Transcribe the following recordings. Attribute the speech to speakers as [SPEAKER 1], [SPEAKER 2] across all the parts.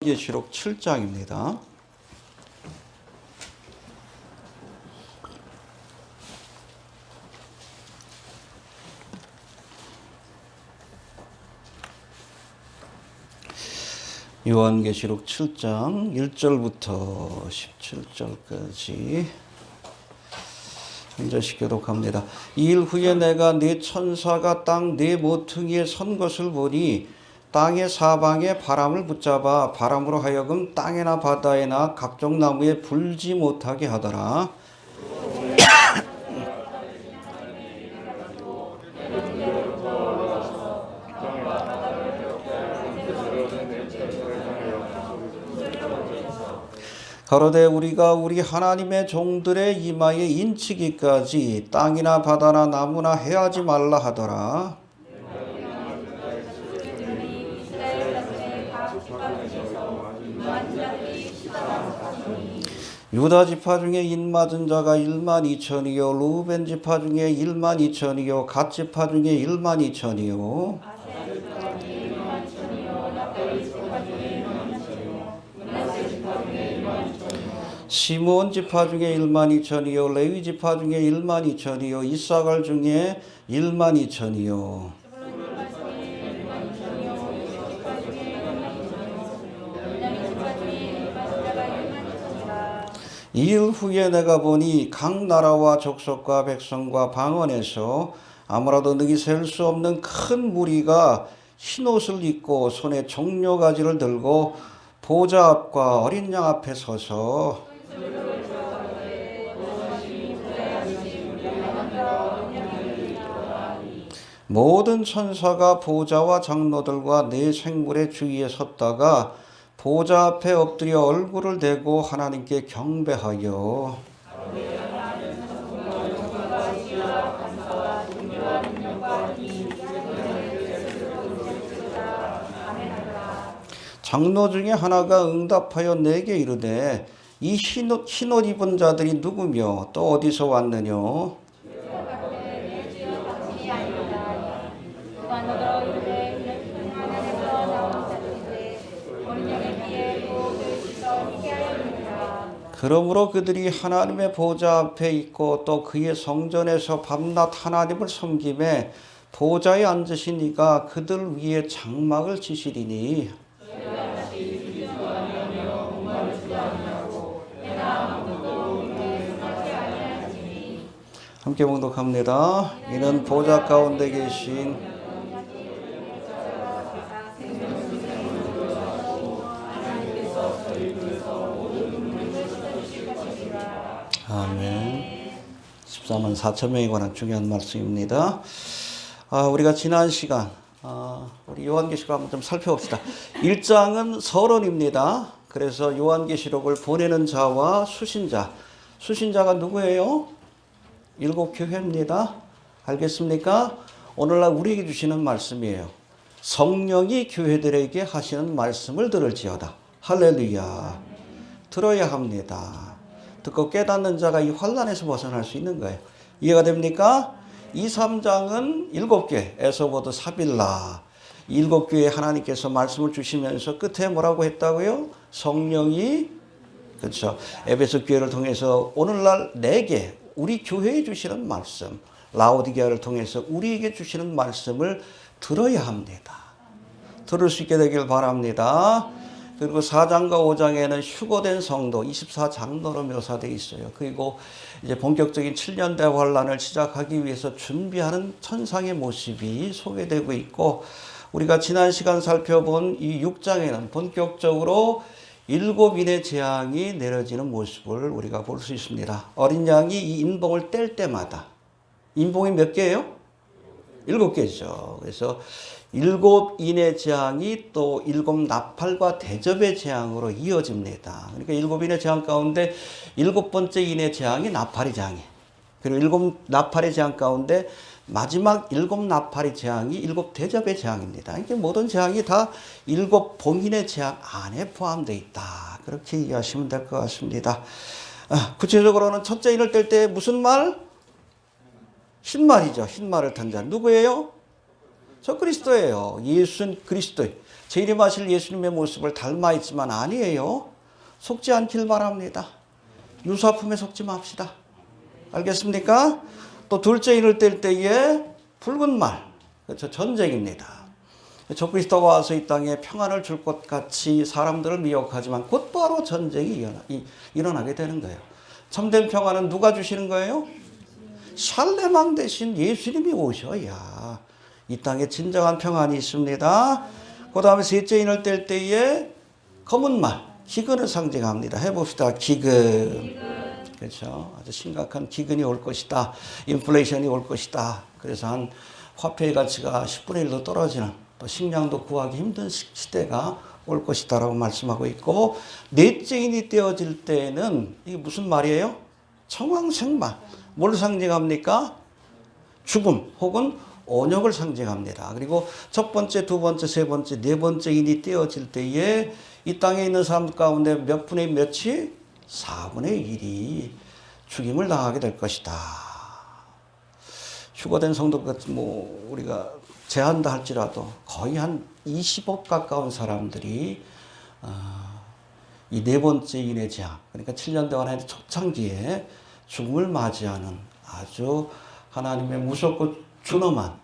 [SPEAKER 1] 요한계시록 7장입니다. 요한계시록 7장 1절부터 17절까지 한절씩 교독합니다. 이 일 후에 내가 네 천사가 땅 네 모퉁이에 선 것을 보니 땅의 사방에 바람을 붙잡아 바람으로 하여금 땅이나 바다에나 각종 나무에 불지 못하게 하더라. 가로되 우리가 우리 하나님의 종들의 이마에 인치기까지 땅이나 바다나 나무나 해하지 말라 하더라. 유다 지파 중에 인맞은 자가 12,000이요 루벤 지파 중에 12,000이요 갓 지파 중에 12,000이요 시므온 지파 중에 12,000이요 레위 지파 중에 12,000이요 이사갈 중에 12,000이요 이 일 후에 내가 보니 각 나라와 족속과 백성과 방언에서 아무라도 능히 셀 수 없는 큰 무리가 흰옷을 입고 손에 종려가지를 들고 보좌 앞과 어린 양 앞에 서서 모든 천사가 보좌와 장로들과 네 생물의 주위에 섰다가 보좌 앞에 엎드려 얼굴을 대고 하나님께 경배하여 장로 중에 하나가 응답하여 내게 이르되 이 흰옷 입은 자들이 누구며 또 어디서 왔느뇨? 그러므로 그들이 하나님의 보좌 앞에 있고 또 그의 성전에서 밤낮 하나님을 섬김에 보좌에 앉으신 이가 그들 위에 장막을 치시리니 함께 봉독합니다. 이는 보좌 가운데 계신 아멘. 14만 4천 명에 관한 중요한 말씀입니다. 우리가 지난 시간 우리 요한계시록 한번 좀 살펴봅시다. 1장은 서론입니다. 그래서 요한계시록을 보내는 자와 수신자. 수신자가 누구예요? 7교회입니다. 알겠습니까? 오늘날 우리에게 주시는 말씀이에요. 성령이 교회들에게 하시는 말씀을 들을지어다. 할렐루야. 들어야 합니다. 듣고 깨닫는 자가 이 환난에서 벗어날 수 있는 거예요. 이해가 됩니까? 2, 3장은 7교회, 에서보드, 사빌라 7교회에 하나님께서 말씀을 주시면서 끝에 뭐라고 했다고요? 성령이 그렇죠. 에베소 교회를 통해서 오늘날 내게 우리 교회에 주시는 말씀, 라오디게아를 통해서 우리에게 주시는 말씀을 들어야 합니다. 들을 수 있게 되길 바랍니다. 그리고 4장과 5장에는 휴거된 성도 24장로로 묘사되어 있어요. 그리고 이제 본격적인 7년대 환란을 시작하기 위해서 준비하는 천상의 모습이 소개되고 있고, 우리가 지난 시간 살펴본 이 6장에는 본격적으로 7인의 재앙이 내려지는 모습을 우리가 볼 수 있습니다. 어린 양이 이 인봉을 뗄 때마다, 인봉이 몇 개예요? 7개죠. 그래서 7인의 재앙이 또 7 나팔과 대접의 재앙으로 이어집니다. 그러니까 7인의 재앙 가운데 7번째 인의 재앙이 나팔의 재앙이에요. 그리고 7 나팔의 재앙 가운데 마지막 7 나팔의 재앙이 7 대접의 재앙입니다. 이게 모든 재앙이 다 7 봉인의 재앙 안에 포함되어 있다. 그렇게 이해하시면 될 것 같습니다. 구체적으로는 첫째 인을 뗄 때 무슨 말? 흰말이죠. 흰말을 탄 자. 누구예요? 저 그리스도예요. 예수는 그리스도. 재림하실 예수님의 모습을 닮아 있지만 아니에요. 속지 않길 바랍니다. 유사품에 속지 맙시다. 알겠습니까? 또 둘째 인을 뗄 때에 붉은 말, 그렇죠. 전쟁입니다. 적그리스도가 와서 이 땅에 평안을 줄 것 같이 사람들을 미혹하지만 곧바로 전쟁이 일어나게 되는 거예요. 참된 평안은 누가 주시는 거예요? 샬레망 대신 예수님이 오셔야 이 땅에 진정한 평안이 있습니다. 그 다음에 셋째 인을 뗄 때에 검은 말, 기근을 상징합니다. 해봅시다. 기근. 그렇죠. 아주 심각한 기근이 올 것이다. 인플레이션이 올 것이다. 그래서 한 화폐의 가치가 10분의 1도 떨어지는, 또 식량도 구하기 힘든 시대가 올 것이다 라고 말씀하고 있고, 넷째 인이 떼어질 때에는 이게 무슨 말이에요? 청황생말. 뭘 상징합니까? 죽음 혹은 온역을 상징합니다. 그리고 첫 번째, 두 번째, 세 번째, 네 번째 인이 떼어질 때에 이 땅에 있는 사람 가운데 몇 분의 몇이? 4분의 1이 죽임을 당하게 될 것이다. 휴거된 성도 뭐 우리가 제한다 할지라도 거의 한 20억 가까운 사람들이 이 네 번째 인의 재앙, 그러니까 7년 동안의 초창기에 죽음을 맞이하는 아주 하나님의 무섭고 준엄한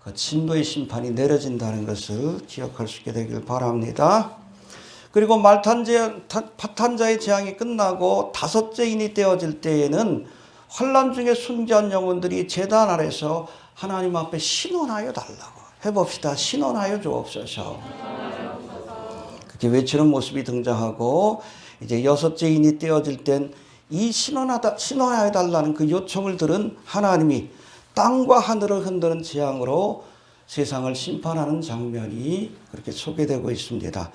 [SPEAKER 1] 그 진노의 심판이 내려진다는 것을 기억할 수 있게 되길 바랍니다. 그리고 파탄자의 재앙이 끝나고 다섯째 인이 떼어질 때에는 환난 중에 순교한 영혼들이 제단 아래서 하나님 앞에 신원하여 달라고. 해봅시다. 신원하여 주옵소서. 그렇게 외치는 모습이 등장하고, 이제 여섯째 인이 떼어질 땐 이 신원하여 달라는 그 요청을 들은 하나님이 땅과 하늘을 흔드는 재앙으로 세상을 심판하는 장면이 그렇게 소개되고 있습니다.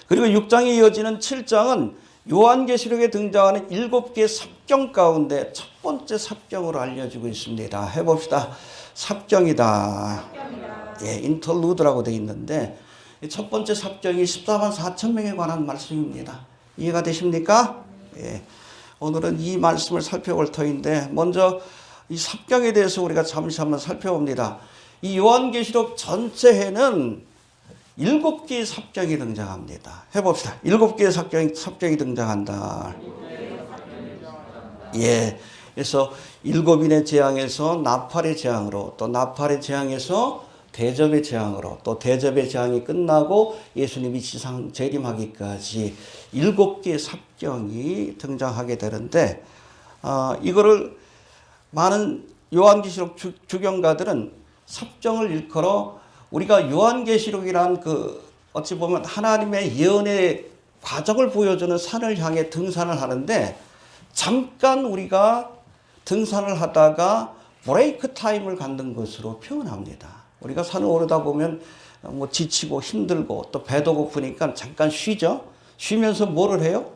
[SPEAKER 1] 그리고 6장에 이어지는 7장은 요한계시록에 등장하는 7개의 삽경 가운데 첫 번째 삽경으로 알려지고 있습니다. 해봅시다. 삽경이다. 예, 인터루드라고 되어 있는데 첫 번째 삽경이 14만 4천 명에 관한 말씀입니다. 이해가 되십니까? 예. 오늘은 이 말씀을 살펴볼 터인데, 먼저 이 삽경에 대해서 우리가 잠시 한번 살펴봅니다. 이 요한계시록 전체에는 7개의 삽경이 등장합니다. 해봅시다. 7개의 삽경이 등장한다. 예. 그래서 7인의 재앙에서 나팔의 재앙으로, 또 나팔의 재앙에서 대접의 재앙으로, 또 대접의 재앙이 끝나고 예수님이 지상 재림하기까지 7개의 삽경이 등장하게 되는데, 이거를 많은 요한계시록 주경가들은 삽경을 일컬어 우리가 요한계시록이란 어찌 보면 하나님의 예언의 과정을 보여주는 산을 향해 등산을 하는데, 잠깐 우리가 등산을 하다가 브레이크 타임을 갖는 것으로 표현합니다. 우리가 산을 오르다 보면 뭐 지치고 힘들고 또 배도 고프니까 잠깐 쉬죠. 쉬면서 뭐를 해요?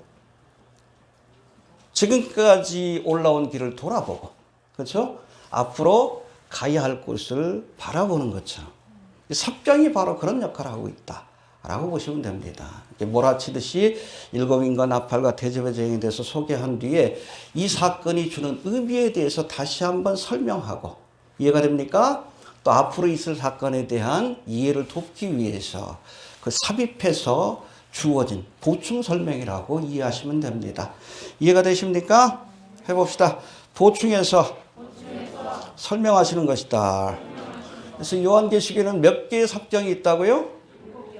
[SPEAKER 1] 지금까지 올라온 길을 돌아보고, 그렇죠? 앞으로 가야 할 곳을 바라보는 것처럼 삽경이 바로 그런 역할을 하고 있다라고 보시면 됩니다. 몰아치듯이 7인과 나팔과 대접의 재앙에 대해서 소개한 뒤에 이 사건이 주는 의미에 대해서 다시 한번 설명하고, 이해가 됩니까? 또 앞으로 있을 사건에 대한 이해를 돕기 위해서 그 삽입해서 주어진 보충 설명이라고 이해하시면 됩니다. 이해가 되십니까? 해봅시다. 보충해서 설명하시는 것이다. 그래서 요한계시록에는 몇 개의 삽경이 있다고요?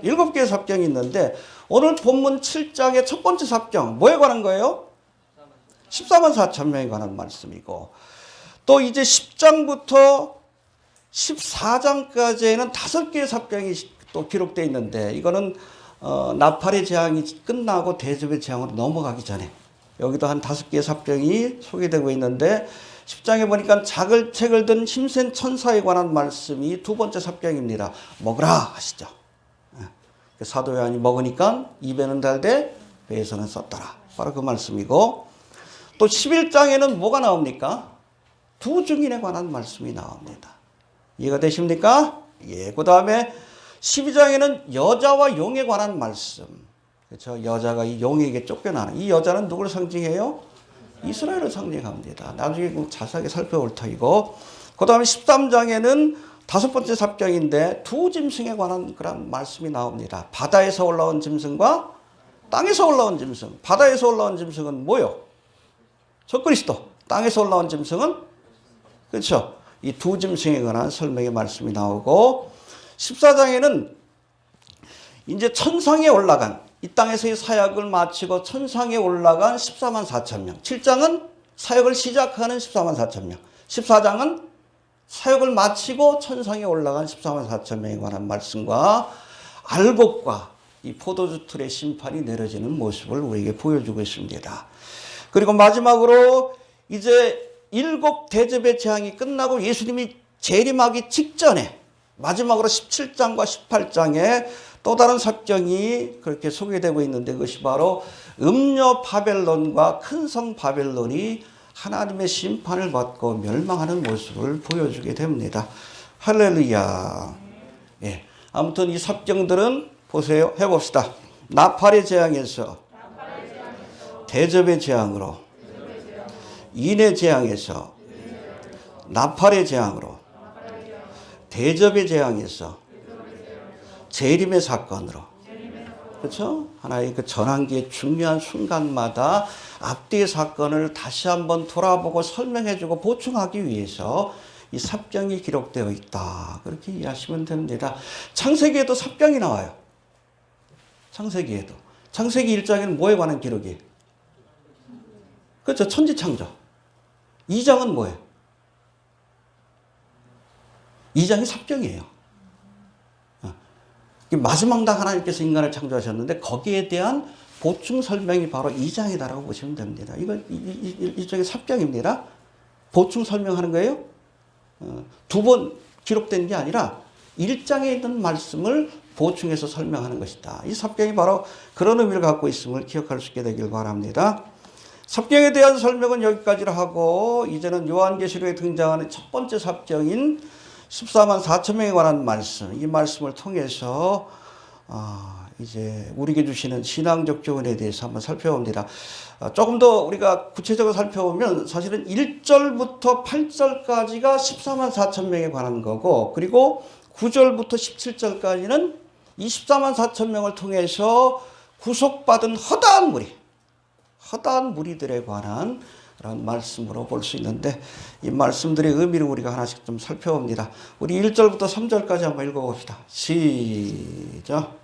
[SPEAKER 1] 7개의 삽경이 있는데, 오늘 본문 7장의 첫 번째 삽경, 뭐에 관한 거예요? 14만 4천 명에 관한 말씀이고, 또 이제 10장부터 14장까지에는 5개의 삽경이 또 기록되어 있는데, 이거는 나팔의 재앙이 끝나고 대접의 재앙으로 넘어가기 전에 여기도 한 5개의 삽경이 소개되고 있는데, 10장에 보니까 작은 책을 든 힘센 천사에 관한 말씀이 두 번째 삽경입니다. 먹으라 하시죠. 사도 요한이 먹으니까 입에는 달되 배에서는 썼더라. 바로 그 말씀이고, 또 11장에는 뭐가 나옵니까? 두 증인에 관한 말씀이 나옵니다. 이해가 되십니까? 예. 그 다음에 12장에는 여자와 용에 관한 말씀. 그렇죠. 여자가 이 용에게 쫓겨나는, 이 여자는 누구를 상징해요? 이스라엘을 상징합니다. 나중에 자세하게 살펴볼 터이고, 그 다음에 13장에는 다섯 번째 삽경인데 두 짐승에 관한 그런 말씀이 나옵니다. 바다에서 올라온 짐승과 땅에서 올라온 짐승. 바다에서 올라온 짐승은 뭐요? 적그리스도. 땅에서 올라온 짐승은 그렇죠. 이 두 짐승에 관한 설명의 말씀이 나오고 14장에는 이제 천상에 올라간 이 땅에서의 사역을 마치고 천상에 올라간 14만 4천 명. 7장은 사역을 시작하는 14만 4천 명. 14장은 사역을 마치고 천상에 올라간 14만 4천 명에 관한 말씀과 알곡과 이 포도주 틀의 심판이 내려지는 모습을 우리에게 보여주고 있습니다. 그리고 마지막으로 이제 일곱 대접의 재앙이 끝나고 예수님이 재림하기 직전에 마지막으로 17장과 18장에 또 다른 삽경이 그렇게 소개되고 있는데 그것이 바로 음녀 바벨론과 큰 성 바벨론이 하나님의 심판을 받고 멸망하는 모습을 보여주게 됩니다. 할렐루야. 예. 아무튼 이 삽경들은 보세요. 해봅시다. 나팔의 재앙에서 대접의 재앙으로 인의 재앙에서 나팔의 재앙으로 대접의 재앙에서 재림의 사건으로 그렇죠? 하나의 그 전환기의 중요한 순간마다 앞뒤의 사건을 다시 한번 돌아보고 설명해주고 보충하기 위해서 이 삽경이 기록되어 있다. 그렇게 이해하시면 됩니다. 창세기에도 삽경이 나와요. 창세기에도. 창세기 1장에는 뭐에 관한 기록이에요? 그렇죠. 천지창조. 2장은 뭐예요? 2장이 삽경이에요. 마지막 날 하나님께서 인간을 창조하셨는데 거기에 대한 보충 설명이 바로 2장이다라고 보시면 됩니다. 이거 일종의 삽경입니다. 보충 설명하는 거예요. 두 번 기록된 게 아니라 1장에 있는 말씀을 보충해서 설명하는 것이다. 이 삽경이 바로 그런 의미를 갖고 있음을 기억할 수 있게 되길 바랍니다. 삽경에 대한 설명은 여기까지로 하고 이제는 요한계시록에 등장하는 첫 번째 삽경인 14만 4천 명에 관한 말씀, 이 말씀을 통해서 이제 우리에게 주시는 신앙적 교훈에 대해서 한번 살펴봅니다. 조금 더 우리가 구체적으로 살펴보면 사실은 1절부터 8절까지가 14만 4천 명에 관한 거고 그리고 9절부터 17절까지는 24만 4천 명을 통해서 구속받은 허다한 무리들에 관한 그런 말씀으로 볼 수 있는데 이 말씀들의 의미를 우리가 하나씩 좀 살펴봅니다. 우리 1절부터 3절까지 한번 읽어봅시다. 시작.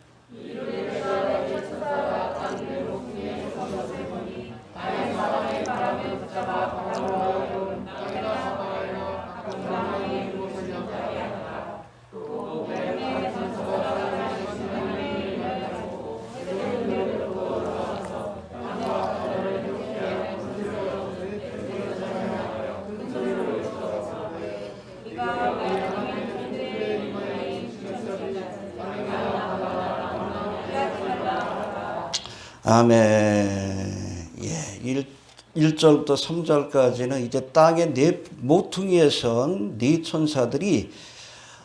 [SPEAKER 1] 아멘. 예, 1절부터 3절까지는 이제 땅의 네 모퉁이에 선 네 천사들이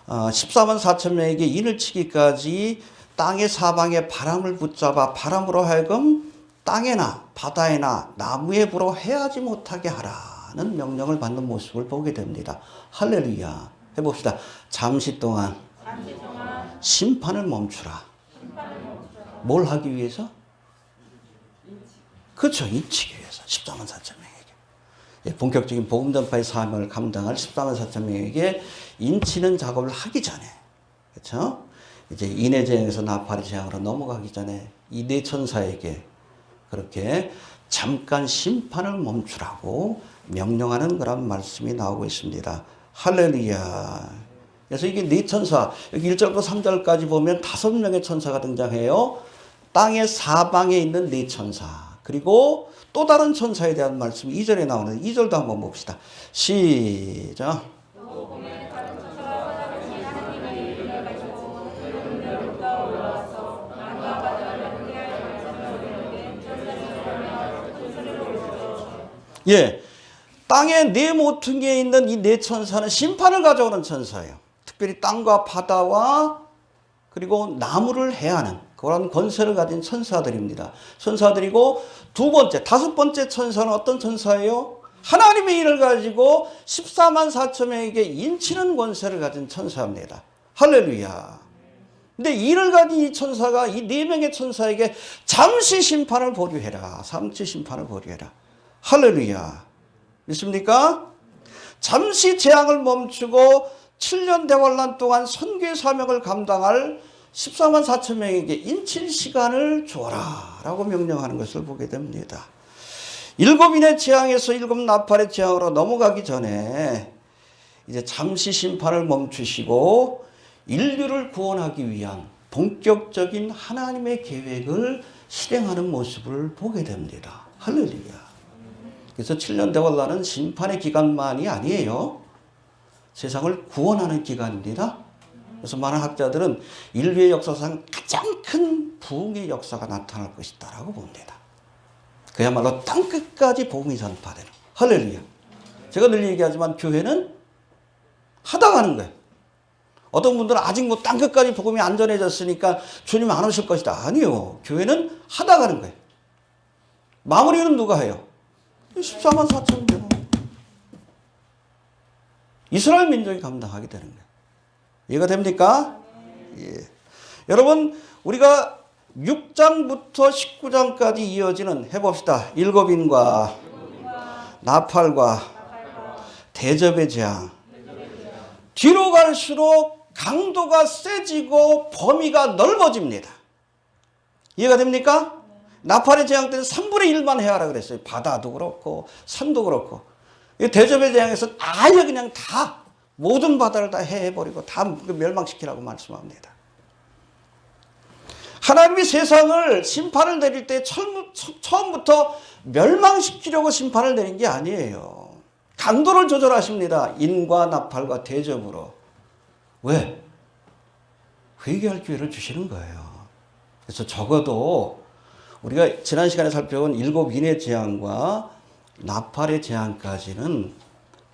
[SPEAKER 1] 14만 4천 명에게 인을 치기까지 땅의 사방에 바람을 붙잡아 바람으로 하여금 땅에나 바다에나 나무에 불어 해하지 못하게 하라는 명령을 받는 모습을 보게 됩니다. 할렐루야. 해봅시다. 잠시 동안 심판을 멈추라. 뭘 하기 위해서? 그렇죠. 인치기 위해서 14만 4천 명에게. 본격적인 복음 전파의 사명을 감당할 14만 4천 명에게 인치는 작업을 하기 전에 그렇죠. 이제 인의 재앙에서 나팔의 재앙으로 넘어가기 전에 이 네 천사에게 그렇게 잠깐 심판을 멈추라고 명령하는 그런 말씀이 나오고 있습니다. 할렐루야. 그래서 이게 네 천사, 여기 1절부터 3절까지 보면 5명의 천사가 등장해요. 땅의 사방에 있는 네 천사. 그리고 또 다른 천사에 대한 말씀이 2절에 나오는데 2절도 한번 봅시다. 시작. 예, 땅의 네 모퉁이에 있는 이 네 천사는 심판을 가져오는 천사예요. 특별히 땅과 바다와 그리고 나무를 해하는 그런 권세를 가진 천사들입니다. 천사들이고 두 번째, 다섯 번째 천사는 어떤 천사예요? 하나님의 일을 가지고 14만 4천 명에게 인치는 권세를 가진 천사입니다. 할렐루야. 근데 이를 가진 이 천사가 이 네 명의 천사에게 잠시 심판을 보류해라. 잠시 심판을 보류해라. 할렐루야. 믿습니까? 잠시 재앙을 멈추고 7년 대환란 동안 선교의 사명을 감당할 14만 4천 명에게 인칠 시간을 주어라 라고 명령하는 것을 보게 됩니다. 일곱인의 재앙에서 일곱 나팔의 재앙으로 넘어가기 전에 이제 잠시 심판을 멈추시고 인류를 구원하기 위한 본격적인 하나님의 계획을 실행하는 모습을 보게 됩니다. 할렐루야. 그래서 7년 대환란은 심판의 기간만이 아니에요. 세상을 구원하는 기간입니다. 그래서 많은 학자들은 인류의 역사상 가장 큰 부흥의 역사가 나타날 것이다라고 봅니다. 그야말로 땅끝까지 복음이 전파되는. 할렐루야. 제가 늘 얘기하지만 교회는 하다가는 거예요. 어떤 분들은 아직 뭐 땅끝까지 복음이 안 전해졌으니까 주님 안 오실 것이다. 아니요. 교회는 하다가는 거예요. 마무리는 누가 해요? 14만 4천 명. 이스라엘 민족이 감당하게 되는 거예요. 이해가 됩니까? 예. 여러분, 우리가 6장부터 19장까지 이어지는 해봅시다. 일곱인과 나팔과 대접의 재앙. 뒤로 갈수록 강도가 세지고 범위가 넓어집니다. 이해가 됩니까? 나팔의 재앙 때는 3분의 1만 해하라 그랬어요. 바다도 그렇고 산도 그렇고. 대접의 재앙에서 아예 그냥 다 모든 바다를 다 해버리고 다 멸망시키라고 말씀합니다. 하나님이 세상을 심판을 내릴 때 처음부터 멸망시키려고 심판을 내린 게 아니에요. 강도를 조절하십니다. 인과 나팔과 대접으로. 왜? 회개할 기회를 주시는 거예요. 그래서 적어도 우리가 지난 시간에 살펴본 일곱인의 재앙과 나팔의 재앙까지는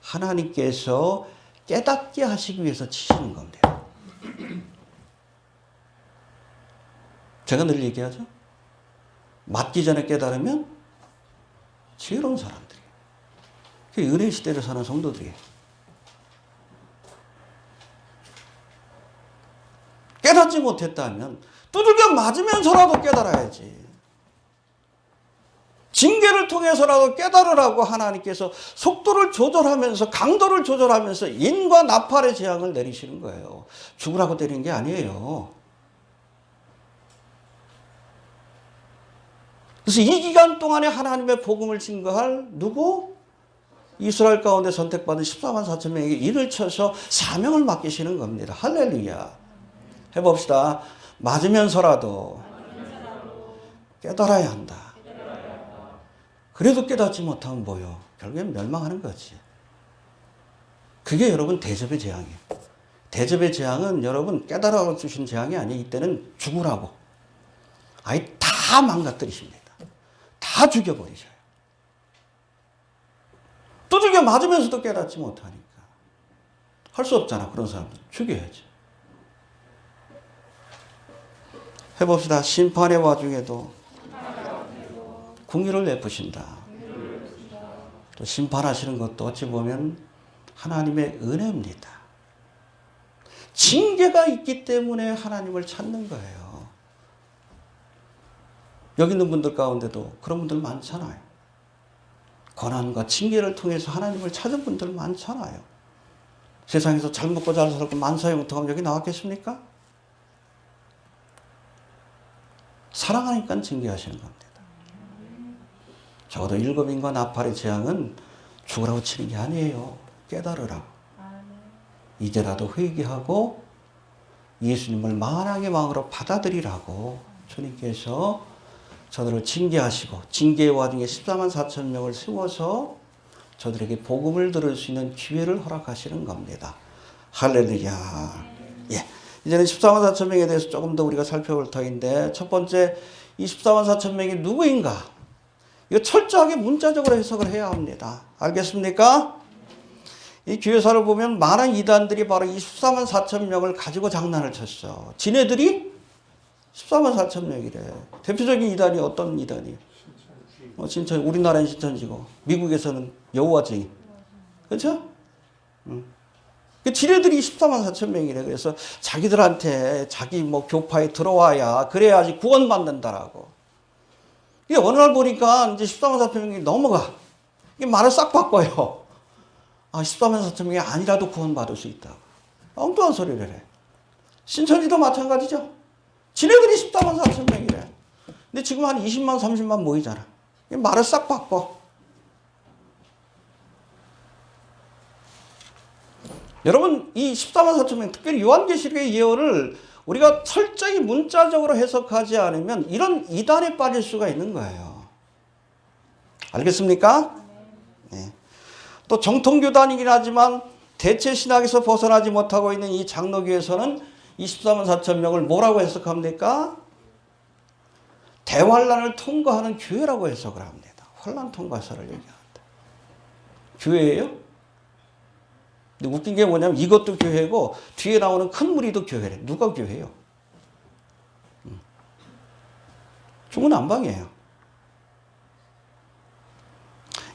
[SPEAKER 1] 하나님께서 깨닫게 하시기 위해서 치시는 겁니다. 제가 늘 얘기하죠. 맞기 전에 깨달으면 지혜로운 사람들이에요. 그게 은혜 시대를 사는 성도들이에요. 깨닫지 못했다면 두들겨 맞으면서라도 깨달아야지. 징계를 통해서라도 깨달으라고 하나님께서 속도를 조절하면서 강도를 조절하면서 인과 나팔의 재앙을 내리시는 거예요. 죽으라고 때리는 게 아니에요. 그래서 이 기간 동안에 하나님의 복음을 증거할 누구? 이스라엘 가운데 선택받은 14만 4천 명에게 일을 쳐서 사명을 맡기시는 겁니다. 할렐루야. 해봅시다. 맞으면서라도 깨달아야 한다. 그래도 깨닫지 못하면 뭐요? 결국엔 멸망하는 거지. 그게 여러분 대접의 재앙이에요. 대접의 재앙은 여러분 깨달아 주신 재앙이 아니에요. 이때는 죽으라고. 아예 다 망가뜨리십니다. 다 죽여버리셔요. 두들겨 맞으면서도 깨닫지 못하니까. 할 수 없잖아. 그런 사람들 죽여야지. 해봅시다. 심판의 와중에도 궁유를 베푸신다. 또 심판하시는 것도 어찌 보면 하나님의 은혜입니다. 징계가 있기 때문에 하나님을 찾는 거예요. 여기 있는 분들 가운데도 그런 분들 많잖아요. 고난과 징계를 통해서 하나님을 찾은 분들 많잖아요. 세상에서 잘 먹고 잘 살고 만사형통하면 여기 나왔겠습니까? 사랑하니까 징계하시는 겁니다. 적어도 일곱인과 나팔의 재앙은 죽으라고 치는 게 아니에요. 깨달으라고. 이제라도 회개하고 예수님을 만왕의 왕으로 받아들이라고 주님께서 저들을 징계하시고 징계의 와중에 14만 4천 명을 세워서 저들에게 복음을 들을 수 있는 기회를 허락하시는 겁니다. 할렐루야. 예. 이제는 14만 4천 명에 대해서 조금 더 우리가 살펴볼 터인데 첫 번째 24만 4천 명이 누구인가? 이거 철저하게 문자적으로 해석을 해야 합니다. 알겠습니까? 이 교회사를 보면 많은 이단들이 바로 24만 4천 명을 가지고 장난을 쳤어. 지네들이 14만 4천 명이래. 대표적인 이단이 어떤 이단이에요? 우리나라는 신천지고 미국에서는 여호와 증인. 그렇죠? 지네들이 14만 4천 명이래. 그래서 자기들한테 자기 뭐 교파에 들어와야 그래야지 구원받는다라고. 이게 어느 날 보니까 이제 14만 4천 명이 넘어가. 이게 말을 싹 바꿔요. 14만 4천 명이 아니라도 구원받을 수 있다. 엉뚱한 소리를 해. 신천지도 마찬가지죠. 지네들이 14만 4천 명이래. 근데 지금 한 20만, 30만 모이잖아. 말을 싹 바꿔. 여러분, 이 14만 4천 명, 특별히 요한계시록의 예언을 우리가 철저히 문자적으로 해석하지 않으면 이런 이단에 빠질 수가 있는 거예요. 알겠습니까? 네. 또 정통교단이긴 하지만 대체 신학에서 벗어나지 못하고 있는 이 장로교에서는 24만 4천 명을 뭐라고 해석합니까? 대환란을 통과하는 교회라고 해석을 합니다. 환란 통과서를 얘기합니다. 교회예요? 근데 웃긴 게 뭐냐면 이것도 교회고 뒤에 나오는 큰 무리도 교회래. 누가 교회예요? 중구난방이에요.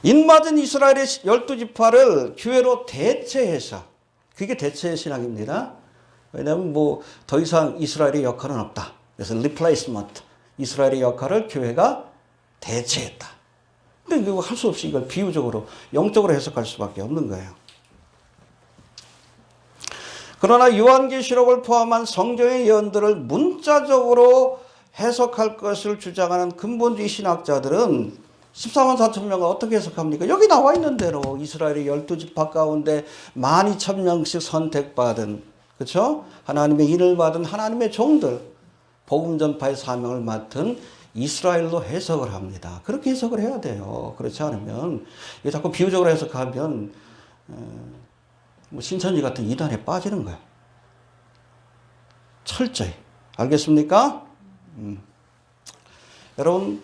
[SPEAKER 1] 인맞은 이스라엘의 12지파를 교회로 대체해서, 그게 대체 신학입니다. 왜냐하면 뭐 더 이상 이스라엘의 역할은 없다. 그래서 replacement, 이스라엘의 역할을 교회가 대체했다. 근데 그거 할 수 없이 이걸 비유적으로 영적으로 해석할 수밖에 없는 거예요. 그러나 요한계시록을 포함한 성경의 예언들을 문자적으로 해석할 것을 주장하는 근본주의 신학자들은 14만 4천 명을 어떻게 해석합니까? 여기 나와 있는 대로 이스라엘의 12지파 가운데 12,000명씩 선택받은, 그렇죠? 하나님의 인을 받은 하나님의 종들, 복음 전파의 사명을 맡은 이스라엘로 해석을 합니다. 그렇게 해석을 해야 돼요. 그렇지 않으면 이게 자꾸 비유적으로 해석하면 뭐 신천지 같은 이단에 빠지는 거야. 철저히. 알겠습니까? 여러분,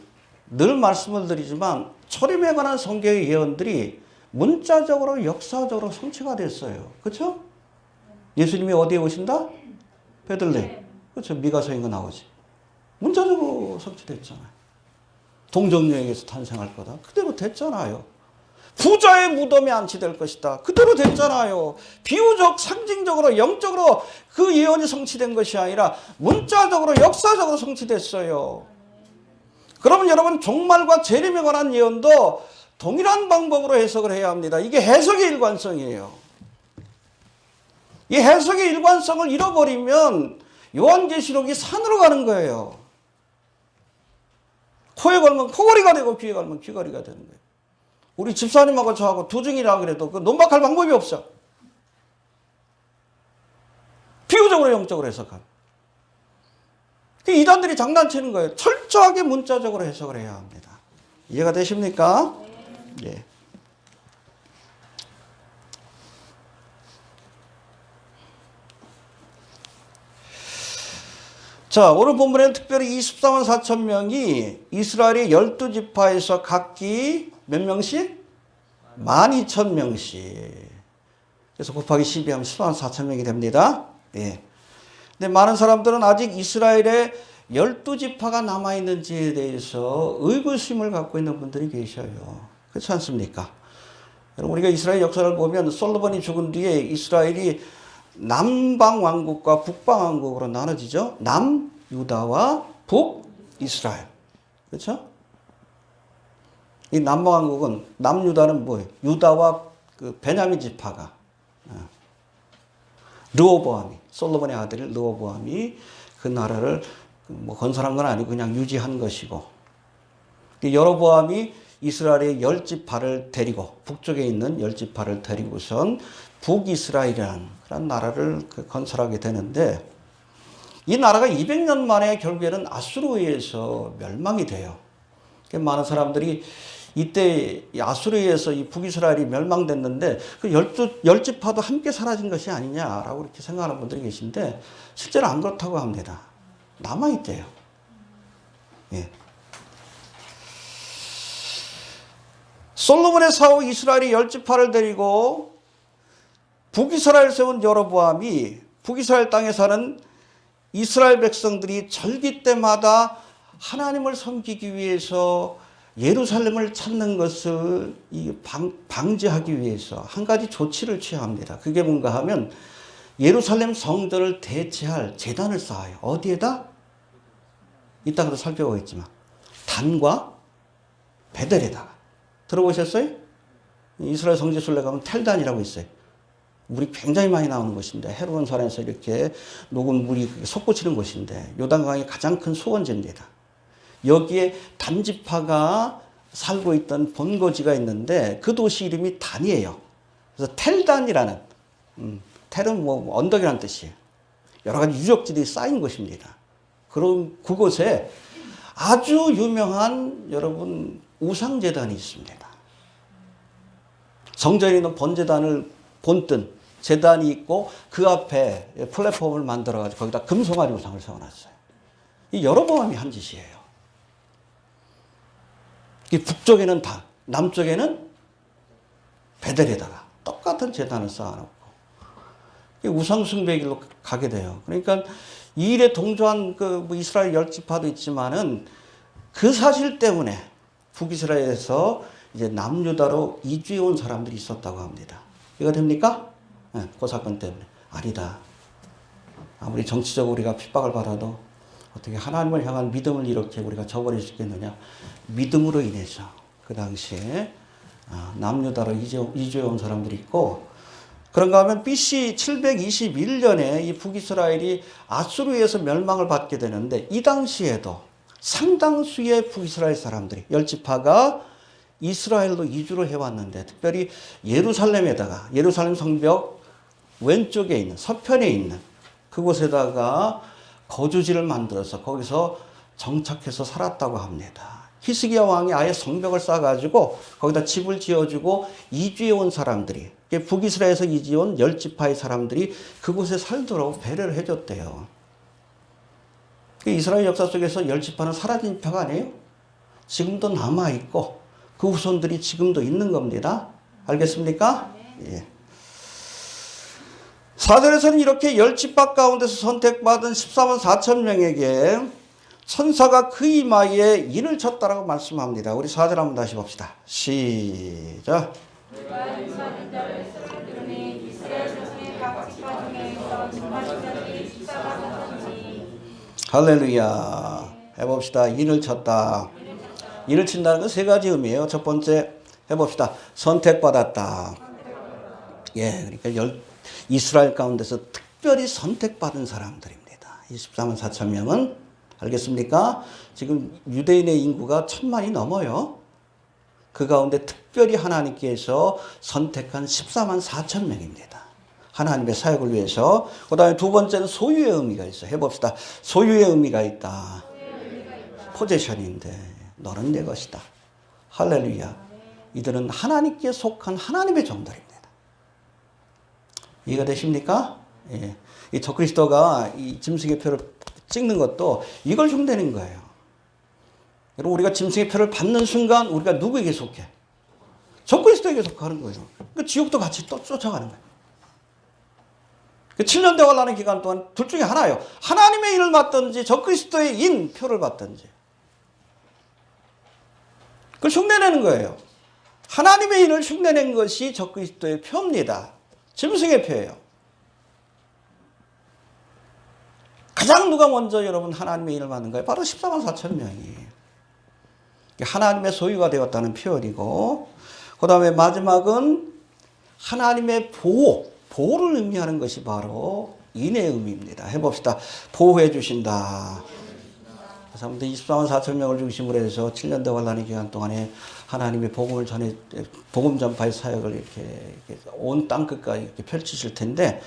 [SPEAKER 1] 늘 말씀을 드리지만 초림에 관한 성경의 예언들이 문자적으로 역사적으로 성취가 됐어요. 그렇죠? 예수님이 어디에 오신다? 베들레헴. 그렇죠? 미가서인 거 나오지. 문자적으로 성취됐잖아요. 동정녀에게서 탄생할 거다. 그대로 됐잖아요. 부자의 무덤에 안치될 것이다. 그대로 됐잖아요. 비유적, 상징적으로, 영적으로 그 예언이 성취된 것이 아니라 문자적으로, 역사적으로 성취됐어요. 그러면 여러분, 종말과 재림에 관한 예언도 동일한 방법으로 해석을 해야 합니다. 이게 해석의 일관성이에요. 이 해석의 일관성을 잃어버리면 요한계시록이 산으로 가는 거예요. 코에 걸면 코걸이가 되고 귀에 걸면 귀걸이가 되는 거예요. 우리 집사님하고 저하고 두중이라 그래도 그 논박할 방법이 없어. 비유적으로 영적으로 해석하는. 이단들이 장난치는 거예요. 철저하게 문자적으로 해석을 해야 합니다. 이해가 되십니까? 네. 자, 오늘 본문에는 특별히 24만 4천 명이 이스라엘의 12지파에서 각기 몇 명씩? 12,000명씩. 그래서 곱하기 12하면 14만 4천 명이 됩니다. 예. 근데 많은 사람들은 아직 이스라엘에 12지파가 남아있는지에 대해서 의구심을 갖고 있는 분들이 계셔요. 그렇지 않습니까? 여러분, 우리가 이스라엘 역사를 보면 솔로몬이 죽은 뒤에 이스라엘이 남방 왕국과 북방 왕국으로 나눠지죠. 남유다와 북이스라엘. 그렇죠? 이 남방 왕국은, 남유다는 뭐예요? 유다와 그 베냐민 지파가, 르호보암이, 솔로몬의 아들 르호보암이 그 나라를 뭐 건설한 건 아니고 그냥 유지한 것이고, 여로보암이 이스라엘의 10지파를 데리고, 북쪽에 있는 10지파를 데리고선 북이스라엘이라는 그런 나라를 건설하게 되는데, 이 나라가 200년 만에 결국에는 아수르에 의해서 멸망이 돼요. 많은 사람들이 이때 아수르에 의해서 이 북이스라엘이 멸망됐는데 그 10지파도 함께 사라진 것이 아니냐라고 이렇게 생각하는 분들이 계신데, 실제로 안 그렇다고 합니다. 남아있대요. 예. 솔로몬의 사후 이스라엘이 10지파를 데리고 북이스라엘 세운 여로보암이 북이스라엘 땅에 사는 이스라엘 백성들이 절기 때마다 하나님을 섬기기 위해서 예루살렘을 찾는 것을 방지하기 위해서 한 가지 조치를 취합니다. 그게 뭔가 하면 예루살렘 성전을 대체할 제단을 쌓아요. 어디에다? 이따가도 살펴보겠지만 단과 베델에다가. 들어보셨어요? 이스라엘 성지순례 가면 텔단이라고 있어요. 물이 굉장히 많이 나오는 곳인데 헤르몬 산에서 이렇게 녹은 물이 솟구치는 곳인데 요단강의 가장 큰 수원지입니다. 여기에 단지파가 살고 있던 본거지가 있는데 그 도시 이름이 단이에요. 그래서 텔단이라는 텔은 뭐 언덕이라는 뜻이에요. 여러 가지 유적지들이 쌓인 곳입니다. 그런 그곳에 아주 유명한 여러분 우상제단이 있습니다. 성전에 있는 본제단을 본뜬 제단이 있고 그 앞에 플랫폼을 만들어가지고 거기다 금송아리 우상을 세워놨어요. 이 여로보암이 한 짓이에요. 이 북쪽에는 다, 남쪽에는 베델에다가 똑같은 제단을 쌓아놓고 우상숭배의 길로 가게 돼요. 그러니까 이 일에 동조한 그 이스라엘 열지파도 있지만은 그 사실 때문에 북이스라엘에서 이제 남유다로 이주해 온 사람들이 있었다고 합니다. 이거 됩니까? 네, 그 사건 때문에. 아니다. 아무리 정치적으로 우리가 핍박을 받아도 어떻게 하나님을 향한 믿음을 이렇게 우리가 저버릴 수 있겠느냐. 믿음으로 인해서 그 당시에 남유다로 이주해 온 사람들이 있고, 그런가 하면 BC 721년에 이 북이스라엘이 아수르에서 멸망을 받게 되는데 이 당시에도 상당수의 북이스라엘 사람들이 열지파가 이스라엘로 이주를 해왔는데 특별히 예루살렘에다가 예루살렘 성벽 왼쪽에 있는 서편에 있는 그곳에다가 거주지를 만들어서 거기서 정착해서 살았다고 합니다. 히스기야 왕이 아예 성벽을 쌓아가지고 거기다 집을 지어주고 이주해 온 사람들이 북이스라엘에서 이주해 온 열지파의 사람들이 그곳에 살도록 배려를 해줬대요. 이스라엘 역사 속에서 열지파는 사라진 지파가 아니에요. 지금도 남아있고 그 후손들이 지금도 있는 겁니다. 알겠습니까? 예. 사절에서는 이렇게 열지파 가운데서 선택받은 14만 4천 명에게 천사가 그 이마에 인을 쳤다라고 말씀합니다. 우리 4절 한번 다시 봅시다. 시작. 할렐루야. 해봅시다. 인을 쳤다. 인을 친다는 건 세 가지 의미예요. 첫 번째 해봅시다. 선택받았다. 예, 그러니까 이스라엘 가운데서 특별히 선택받은 사람들입니다. 24만 4천 명은 알겠습니까? 지금 유대인의 인구가 1,000만이 넘어요. 그 가운데 특별히 하나님께서 선택한 14만 4천 명입니다. 하나님의 사역을 위해서. 그 다음에 두 번째는 소유의 의미가 있어요. 해봅시다. 소유의 의미가 있다. 포제션인데 너는 내 것이다. 할렐루야. 이들은 하나님께 속한 하나님의 종들입니다. 이해가 되십니까? 예. 이 적그리스도가 이 짐승의 표를 찍는 것도 이걸 흉내낸 거예요. 여러분, 우리가 짐승의 표를 받는 순간 우리가 누구에게 속해? 적그리스도에게 속하는 거예요. 그러니까 지옥도 같이 또 쫓아가는 거예요. 7년 대화를 기간 동안 둘 중에 하나예요. 하나님의 인을 받든지 적그리스도의 인 표를 받든지. 그걸 흉내내는 거예요. 하나님의 인을 흉내낸 것이 적그리스도의 표입니다. 짐승의 표예요. 가장 누가 먼저 여러분 하나님의 인을 받는 거예요? 바로 14만 4천 명이. 하나님의 소유가 되었다는 표현이고, 그 다음에 마지막은 하나님의 보호를 의미하는 것이 바로 인의 의미입니다. 해봅시다. 보호해 주신다. 그래서 아무튼 24만 4천 명을 중심으로 해서 7년 대환란의 기간 동안에 하나님의 복음을 복음 전파의 사역을 이렇게 온 땅 끝까지 이렇게 펼치실 텐데,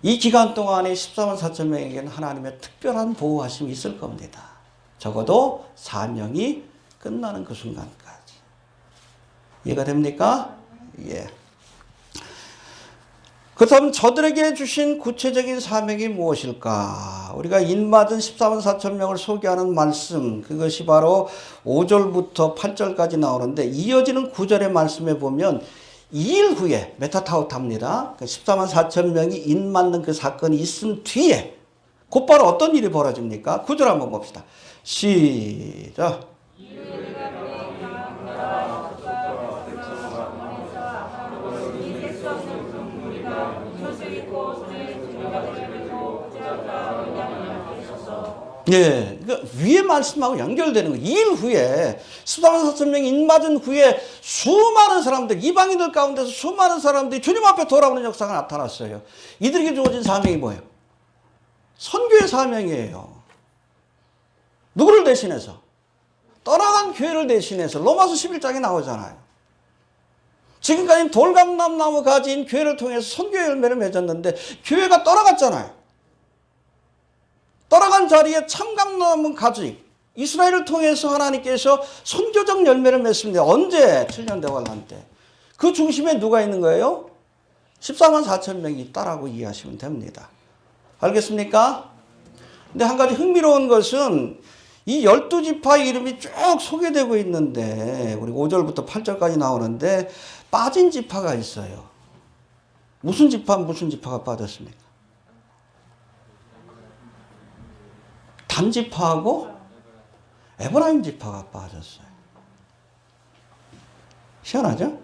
[SPEAKER 1] 이 기간 동안에 14만 4천 명에게는 하나님의 특별한 보호하심이 있을 겁니다. 적어도 사명이 끝나는 그 순간까지. 이해가 됩니까? 예. 그렇다면 저들에게 주신 구체적인 사명이 무엇일까? 우리가 인맞은 14만 4천 명을 소개하는 말씀, 그것이 바로 5절부터 8절까지 나오는데, 이어지는 9절의 말씀에 보면 2일 후에 메타타우타입니다. 14만 4천 명이 인맞는 그 사건이 있은 뒤에 곧바로 어떤 일이 벌어집니까? 9절 한번 봅시다. 시작. 예, 그러니까 위에 말씀하고 연결되는 거예요. 2일 후에 14만 4천 명이 인맞은 후에 수많은 사람들, 이방인들 가운데서 수많은 사람들이 주님 앞에 돌아오는 역사가 나타났어요. 이들에게 주어진 사명이 뭐예요? 선교의 사명이에요. 누구를 대신해서? 떠나간 교회를 대신해서. 로마서 11장에 나오잖아요. 지금까지 돌감람나무 가진 교회를 통해서 선교의 열매를 맺었는데 교회가 떠나갔잖아요. 떠나간 자리에 참감나무 가지 이스라엘을 통해서 하나님께서 선교적 열매를 맺습니다. 언제? 7년 대환란 때. 그 중심에 누가 있는 거예요? 14만 4천 명이 있다라고 이해하시면 됩니다. 알겠습니까? 근데 한 가지 흥미로운 것은 이 12지파의 이름이 쭉 소개되고 있는데 우리 5절부터 8절까지 나오는데 빠진 지파가 있어요. 무슨 지파가 빠졌습니까? 단 지파하고 에브라임 지파가 빠졌어요. 희한하죠?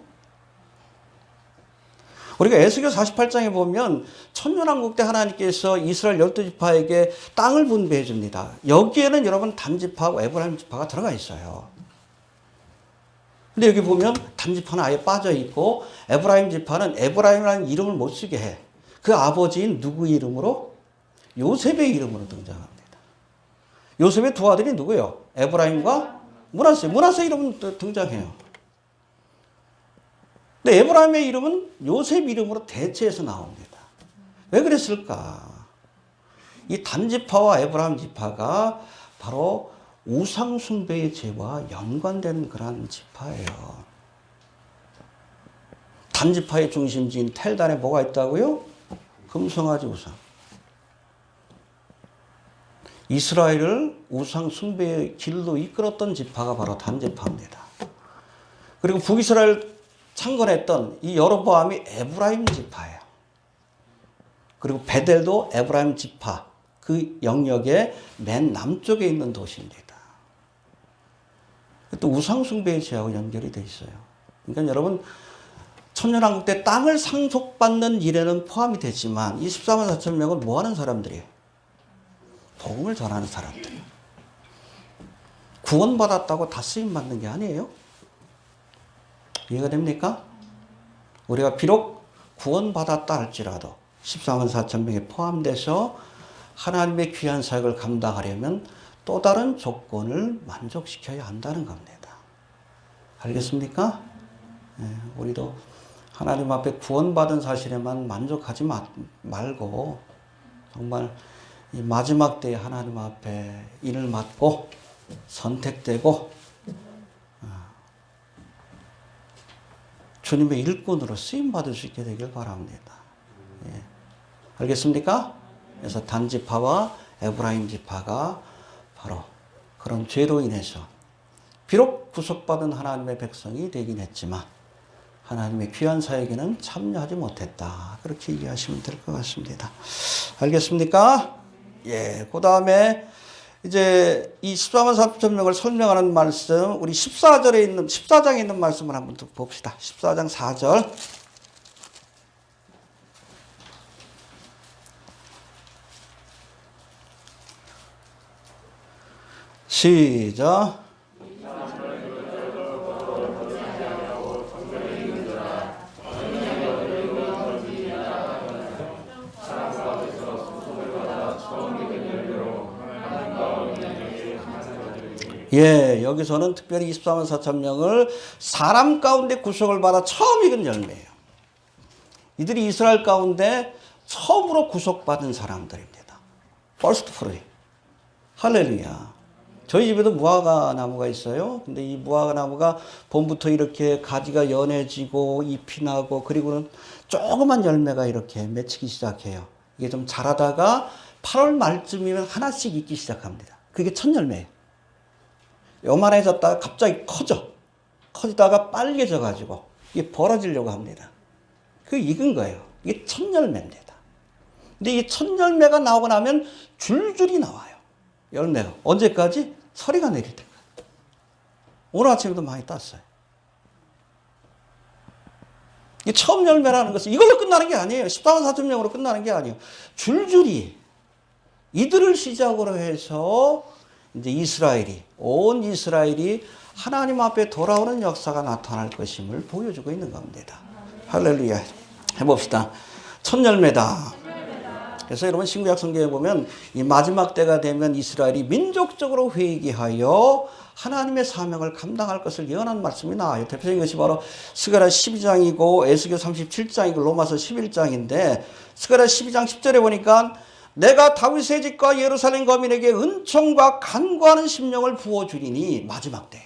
[SPEAKER 1] 우리가 에스겔 48장에 보면 천년왕국 때 하나님께서 이스라엘 12지파에게 땅을 분배해 줍니다. 여기에는 여러분 단지파하고 에브라임 지파가 들어가 있어요. 근데 여기 보면 단지파는 아예 빠져 있고 에브라임 지파는 에브라임이라는 이름을 못 쓰게 해. 그 아버지인 누구 이름으로? 요셉의 이름으로 등장합니다. 요셉의 두 아들이 누구예요? 에브라임과 므낫세. 므낫세 이름은 등장해요. 근데 에브라임의 이름은 요셉 이름으로 대체해서 나옵니다. 왜 그랬을까? 이 단지파와 에브라임 지파가 바로 우상숭배의 죄와 연관된 그러한 지파예요. 단지파의 중심지인 텔단에 뭐가 있다고요? 금송아지 우상. 이스라엘을 우상숭배의 길로 이끌었던 지파가 바로 단지파입니다. 그리고 북이스라엘 창건했던 이 여로보암이 에브라임 지파예요. 그리고 베델도 에브라임 지파 그 영역의 맨 남쪽에 있는 도시입니다. 또 우상숭배의 죄하고 연결이 되어 있어요. 그러니까 여러분 천년왕국 때 땅을 상속받는 일에는 포함이 되지만 이 14만 4천 명은 뭐 하는 사람들이에요? 복음을 전하는 사람들이에요. 구원받았다고 다 쓰임받는 게 아니에요. 이해가 됩니까? 우리가 비록 구원받았다 할지라도 14만 4천 명에 포함돼서 하나님의 귀한 사역을 감당하려면 또 다른 조건을 만족시켜야 한다는 겁니다. 알겠습니까? 우리도 하나님 앞에 구원받은 사실에만 만족하지 말고 정말 이 마지막 때에 하나님 앞에 인을 맡고 선택되고 주님의 일꾼으로 쓰임받을 수 있게 되길 바랍니다. 예. 알겠습니까? 그래서 단지파와 에브라임 지파가 바로 그런 죄로 인해서 비록 구속받은 하나님의 백성이 되긴 했지만 하나님의 귀한 사역에는 참여하지 못했다. 그렇게 이해하시면 될 것 같습니다. 알겠습니까? 예. 그 다음에 이제 이 14만 4천 명을 설명하는 말씀, 우리 14장에 있는 말씀을 한번 또 봅시다. 14장 4절. 시작. 예, 여기서는 특별히 24만 4천 명을 사람 가운데 구속을 받아 처음 익은 열매예요. 이들이 이스라엘 가운데 처음으로 구속받은 사람들입니다. First fruit. 할렐루야. 저희 집에도 무화과 나무가 있어요. 근데 이 무화과 나무가 봄부터 이렇게 가지가 연해지고 잎이 나고 그리고는 조그만 열매가 이렇게 맺히기 시작해요. 이게 좀 자라다가 8월 말쯤이면 하나씩 익기 시작합니다. 그게 첫 열매예요. 요만해졌다가 갑자기 커지다가 빨개져 가지고 이게 벌어지려고 합니다. 그게 익은 거예요. 이게 첫 열매입니다. 근데 이 첫 열매가 나오고 나면 줄줄이 나와요. 열매가. 언제까지? 서리가 내릴 때까지. 오늘 아침에도 많이 땄어요. 이 처음 열매라는 것은 이걸로 끝나는 게 아니에요. 14만 4천 명으로 끝나는 게 아니에요. 줄줄이 이들을 시작으로 해서 이제 온 이스라엘이 하나님 앞에 돌아오는 역사가 나타날 것임을 보여주고 있는 겁니다. 할렐루야. 해봅시다. 첫 열매다. 그래서 여러분 신구약 성경에 보면 이 마지막 때가 되면 이스라엘이 민족적으로 회개하여 하나님의 사명을 감당할 것을 예언한 말씀이 나와요. 대표적인 것이 바로 스가랴 12장이고 에스겔 37장이고 로마서 11장인데 스가랴 12장 10절에 보니까 내가 다윗의 집과 예루살렘 거민에게 은총과 간구하는 심령을 부어주리니 마지막 때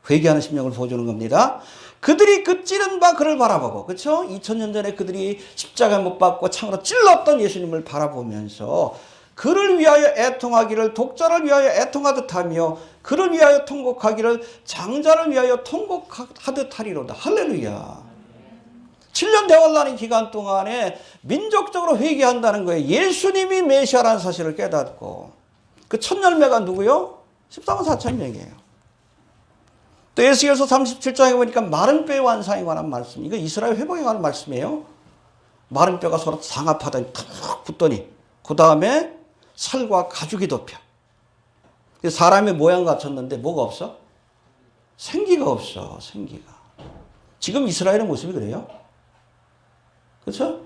[SPEAKER 1] 회개하는 심령을 부어주는 겁니다. 그들이 그 찌른 바 그를 바라보고, 그렇죠? 2000년 전에 그들이 십자가 못 박고 창으로 찔렀던 예수님을 바라보면서 그를 위하여 애통하기를 독자를 위하여 애통하듯 하며 그를 위하여 통곡하기를 장자를 위하여 통곡하듯 하리로다. 할렐루야. 7년 대환란의 기간 동안에 민족적으로 회개한다는 거예요. 예수님이 메시아라는 사실을 깨닫고. 그 첫 열매가 누구요? 14만 4천 명이에요. 또 에스겔서 37장에 보니까 마른 뼈의 완상에 관한 말씀. 이거 이스라엘 회복에 관한 말씀이에요. 마른 뼈가 서로 상합하더니 탁 붙더니 그 다음에 살과 가죽이 덮여. 사람의 모양 갖췄는데 뭐가 없어? 생기가 없어. 생기가. 지금 이스라엘의 모습이 그래요. 그렇죠?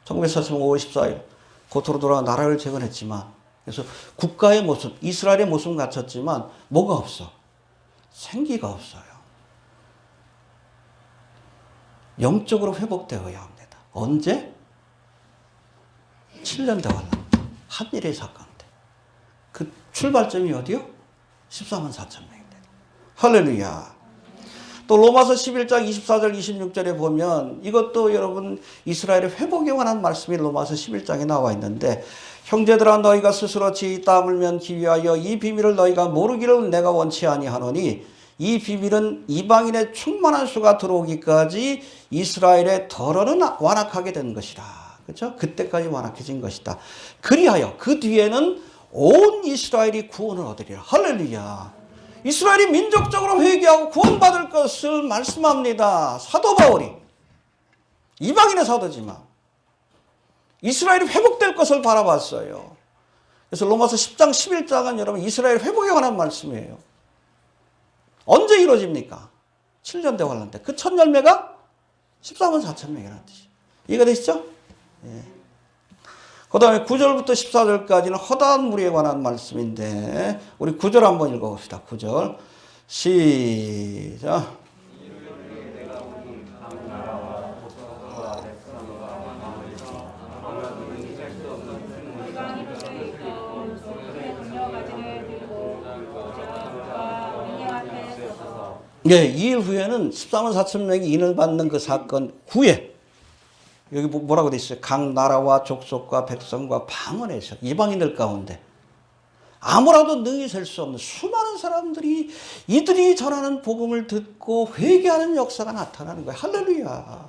[SPEAKER 1] 1945년 5월 14일 고토로 돌아가 나라를 재건했지만 그래서 국가의 모습, 이스라엘의 모습은 갖췄지만 뭐가 없어? 생기가 없어요. 영적으로 회복되어야 합니다. 언제? 7년 대환란. 한일의 사건 때. 그 출발점이 어디요? 14만 4천 명입니다. 할렐루야. 또 로마서 11장 24절 26절에 보면 이것도 여러분 이스라엘의 회복에 관한 말씀이 로마서 11장에 나와 있는데 형제들아 너희가 스스로 지 땀 흘면 기위하여 이 비밀을 너희가 모르기를 내가 원치 아니하노니 이 비밀은 이방인의 충만한 수가 들어오기까지 이스라엘의 덜어는 완악하게 된 것이라. 그렇죠? 그때까지 완악해진 것이다. 그리하여 그 뒤에는 온 이스라엘이 구원을 얻으리라. 할렐루야. 이스라엘이 민족적으로 회개하고 구원받을 것을 말씀합니다. 사도 바울이. 이방인의 사도지만 이스라엘이 회복될 것을 바라봤어요. 그래서 로마서 10장 11장은 여러분 이스라엘 회복에 관한 말씀이에요. 언제 이루어집니까? 7년 대환란 때. 그 첫 열매가 14만 4천 명이라는 뜻이에요. 이해가 되시죠? 예. 그 다음에 9절부터 14절까지는 허다한 무리에 관한 말씀인데 우리 9절 한번 읽어봅시다. 9절 시작. 네, 2일 후에는 14만 4천 명이 인을 받는 그 사건 후에 여기 뭐라고 돼 있어요? 각 나라와 족속과 백성과 방언에서 이방인들 가운데 아무라도 능히 셀 수 없는 수많은 사람들이 이들이 전하는 복음을 듣고 회개하는 역사가 나타나는 거예요. 할렐루야.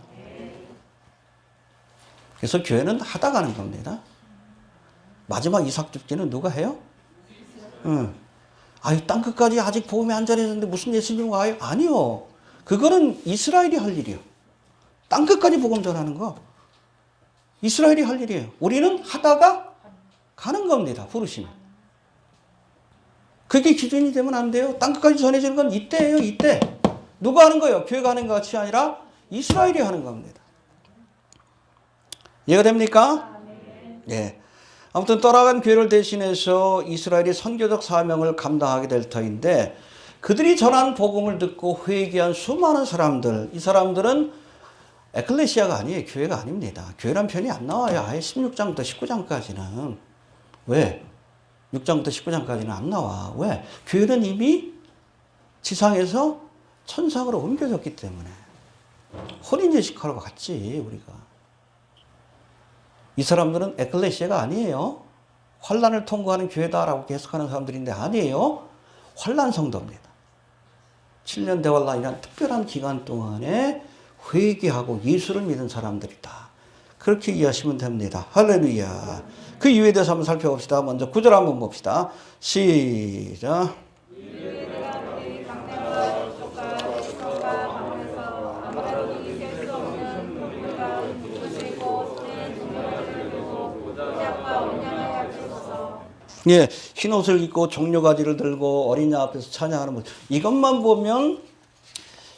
[SPEAKER 1] 그래서 교회는 하다 가는 겁니다. 마지막 이삭 축제는 누가 해요? 아유, 땅끝까지 아직 복음이 안 전해졌는데 무슨 예수님 와요? 아니요. 그거는 이스라엘이 할 일이요. 땅끝까지 복음 전하는 거. 이스라엘이 할 일이에요. 우리는 하다가 가는 겁니다. 부르시면. 그게 기준이 되면 안 돼요. 땅끝까지 전해지는 건 이때예요. 이때. 누가 하는 거예요? 교회가 하는 것이 아니라 이스라엘이 하는 겁니다. 이해가 됩니까? 예. 아무튼 떠나간 교회를 대신해서 이스라엘이 선교적 사명을 감당하게 될 터인데 그들이 전한 복음을 듣고 회개한 수많은 사람들, 이 사람들은 에클레시아가 아니에요. 교회가 아닙니다. 교회란 편이 안 나와요. 아예 16장부터 19장까지는. 왜? 6장부터 19장까지는 안 나와. 왜? 교회는 이미 지상에서 천상으로 옮겨졌기 때문에. 혼인예식하러 갔지, 우리가. 이 사람들은 에클레시아가 아니에요. 환란을 통과하는 교회다라고 계속하는 사람들인데 아니에요. 환란 성도입니다. 7년 대환란이란 특별한 기간 동안에 회개하고 예수를 믿은 사람들이다. 그렇게 이해하시면 됩니다. 할렐루야. 그 이유에 대해서 한번 살펴봅시다. 먼저 9절 한번 봅시다. 시작. 예, 흰 옷을 입고 종려가지를 들고 어린 양 앞에서 찬양하는 모습. 이것만 보면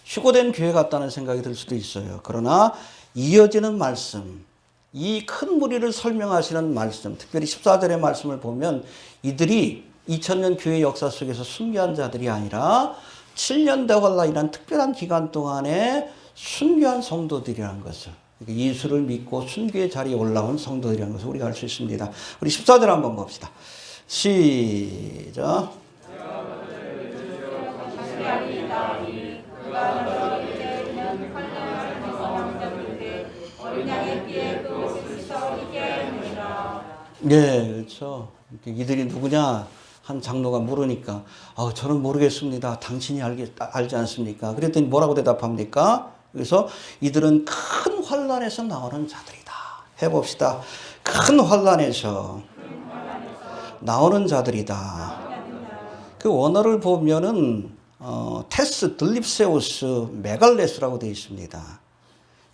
[SPEAKER 1] 휴고된 교회 같다는 생각이 들 수도 있어요. 그러나 이어지는 말씀, 이 큰 무리를 설명하시는 말씀, 특별히 14절의 말씀을 보면 이들이 2000년 교회 역사 속에서 순교한 자들이 아니라 7년 대환란이라는 특별한 기간 동안에 순교한 성도들이라는 것을, 예수를 믿고 순교의 자리에 올라온 성도들이라는 것을 우리가 알 수 있습니다. 우리 14절 한번 봅시다. 시작. 네, 그렇죠. 이들이 누구냐? 한 장로가 물으니까, 저는 모르겠습니다. 당신이 알지 않습니까? 그랬더니 뭐라고 대답합니까? 그래서 이들은 큰 환란에서 나오는 자들이다. 해봅시다. 큰 환란에서 나오는 자들이다. 그 원어를 보면은 테스, 들립세우스, 메갈레스라고 되어 있습니다.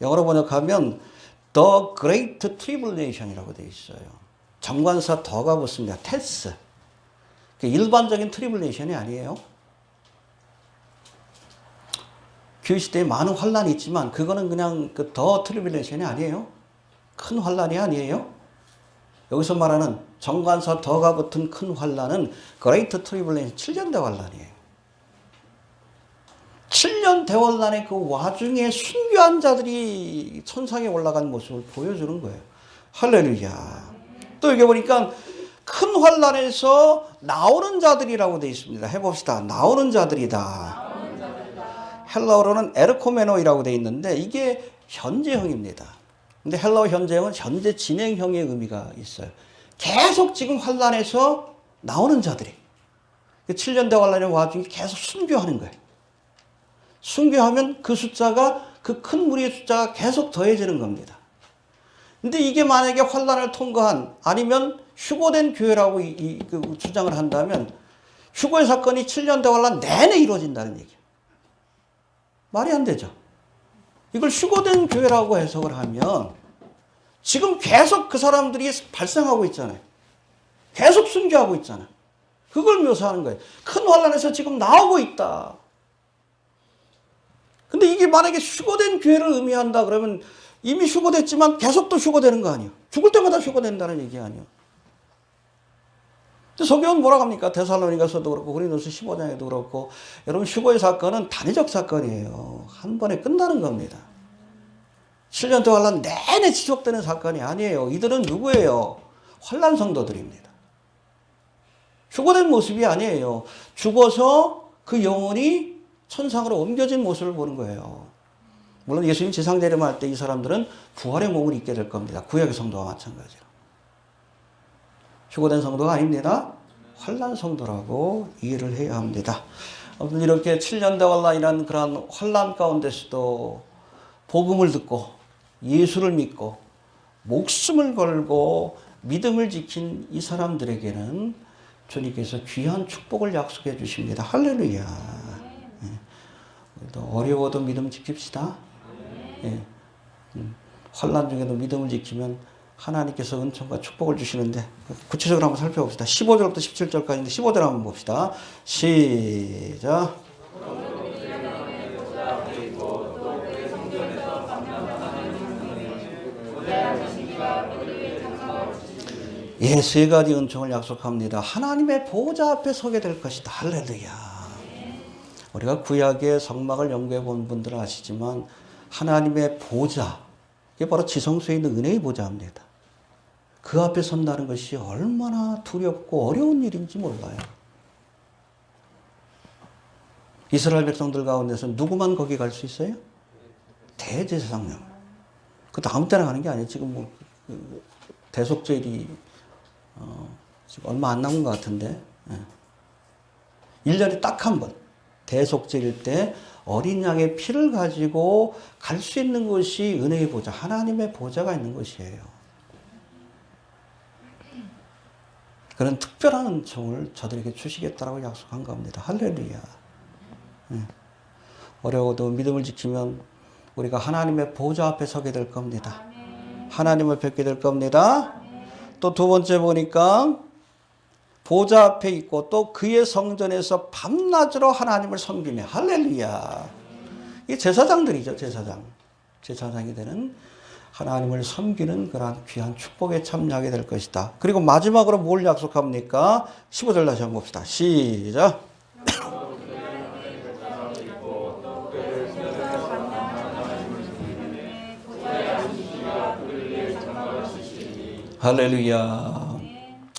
[SPEAKER 1] 영어로 번역하면 The Great Tribulation이라고 되어 있어요. 정관사 더가 붙습니다. 테스. 일반적인 트리블레이션이 아니에요. 교회 시대에 많은 환란이 있지만 그거는 그냥 그 더 트리블레이션이 아니에요. 큰 환란이 아니에요. 여기서 말하는 정관사 더가 붙은 큰 환란은 그레이트 트리블레이션 7년 대환란이에요. 7년 대환란의 그 와중에 순교한 자들이 천상에 올라간 모습을 보여주는 거예요. 할렐루야. 또 여기 보니까 큰 환란에서 나오는 자들이라고 되어 있습니다. 해봅시다. 나오는 자들이다. 헬라어로는 에르코메노이라고 되어 있는데 이게 현재형입니다. 근데 헬라어 현재형은 현재 진행형의 의미가 있어요. 계속 지금 환란에서 나오는 자들이 7년대 환란의 와중에 계속 순교하는 거예요. 순교하면 그 숫자가 그 큰 무리의 숫자가 계속 더해지는 겁니다. 근데 이게 만약에 환란을 통과한 아니면 휴고된 교회라고 그 주장을 한다면 휴고의 사건이 7년 대환란 내내 이루어진다는 얘기예요. 말이 안 되죠. 이걸 휴고된 교회라고 해석을 하면 지금 계속 그 사람들이 발생하고 있잖아요. 계속 순교하고 있잖아요. 그걸 묘사하는 거예요. 큰 환란에서 지금 나오고 있다. 근데 이게 만약에 휴고된 교회를 의미한다 그러면 이미 휴고됐지만 계속 또 휴고되는 거 아니에요. 죽을 때마다 휴고된다는 얘기 아니에요. 성경은 뭐라고 합니까? 데살로니가서도 그렇고 고린도서 15장에도 그렇고 여러분 휴고의 사건은 단위적 사건이에요. 한 번에 끝나는 겁니다. 7년 동안 환란 내내 지속되는 사건이 아니에요. 이들은 누구예요? 환란 성도들입니다. 휴고된 모습이 아니에요. 죽어서 그 영혼이 천상으로 옮겨진 모습을 보는 거예요. 물론 예수님 지상재림할 때 이 사람들은 부활의 몸을 입게 될 겁니다. 구약의 성도와 마찬가지로. 휴고된 성도가 아닙니다. 환란 성도라고 이해를 해야 합니다. 아무튼 이렇게 7년 대환란이라는 그러한 환란 가운데서도 복음을 듣고 예수를 믿고 목숨을 걸고 믿음을 지킨 이 사람들에게는 주님께서 귀한 축복을 약속해 주십니다. 할렐루야. 어려워도 믿음 지킵시다. 환란 중에도 믿음을 지키면 하나님께서 은총과 축복을 주시는데 구체적으로 한번 살펴봅시다. 15절부터 17절까지인데 15절 한번 봅시다. 시작. 예, 세 가지 은총을 약속합니다. 하나님의 보호자 앞에 서게 될 것이다. 할렐루야. 우리가 구약의 성막을 연구해 본 분들은 아시지만 하나님의 보좌, 이게 바로 지성소에 있는 은혜의 보좌입니다. 그 앞에 선다는 것이 얼마나 두렵고 어려운 일인지 몰라요. 이스라엘 백성들 가운데서 누구만 거기 갈 수 있어요? 대제사장령. 그것도 아무 때나 가는 게 아니에요. 지금 뭐 대속죄일이 지금 얼마 안 남은 것 같은데 1년에 딱 한 번 대속죄일 때 어린 양의 피를 가지고 갈 수 있는 것이 은혜의 보좌, 하나님의 보좌가 있는 것이에요. 그런 특별한 은총을 저들에게 주시겠다라고 약속한 겁니다. 할렐루야. 어려워도 믿음을 지키면 우리가 하나님의 보좌 앞에 서게 될 겁니다. 하나님을 뵙게 될 겁니다. 또 두 번째 보니까 보좌 앞에 있고 또 그의 성전에서 밤낮으로 하나님을 섬기며 할렐루야. 이게 제사장들이죠. 제사장이 되는 하나님을 섬기는 그러한 귀한 축복에 참여하게 될 것이다. 그리고 마지막으로 뭘 약속합니까? 15절 다시 한번 봅시다. 시작. 할렐루야.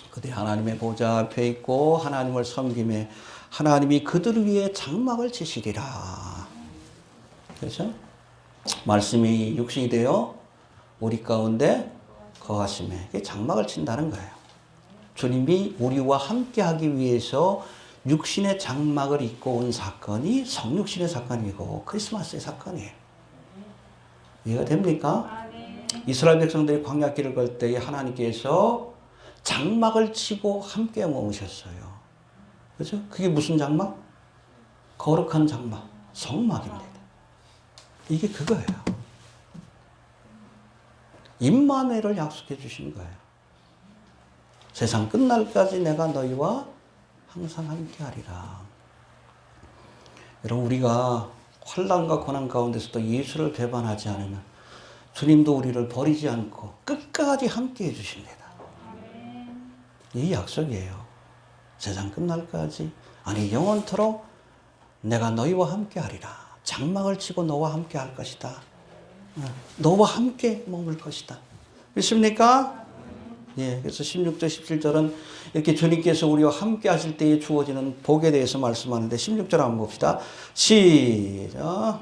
[SPEAKER 1] 그들이 하나님의 보좌 앞에 있고 하나님을 섬김에 하나님이 그들 위에 장막을 치시리라. 그렇죠? 말씀이 육신이 되어 우리 가운데 거하심에 장막을 친다는 거예요. 주님이 우리와 함께하기 위해서 육신의 장막을 입고 온 사건이 성육신의 사건이고 크리스마스의 사건이에요. 이해가 됩니까? 이스라엘 백성들이 광야길을 걸 때에 하나님께서 장막을 치고 함께 머무셨어요. 그렇죠? 그게 무슨 장막? 거룩한 장막, 성막입니다. 이게 그거예요. 임마누엘을 약속해 주신 거예요. 세상 끝날까지 내가 너희와 항상 함께하리라. 여러분, 우리가 환난과 고난 가운데서도 예수를 배반하지 않으면 주님도 우리를 버리지 않고 끝까지 함께해 주십니다. 이 약속이에요. 세상 끝날까지, 아니 영원토록 내가 너희와 함께하리라. 장막을 치고 너와 함께할 것이다. 너와 함께 머물 것이다. 믿습니까? 예, 그래서 16절, 17절은 이렇게 주님께서 우리와 함께 하실 때에 주어지는 복에 대해서 말씀하는데 16절 한번 봅시다. 시작.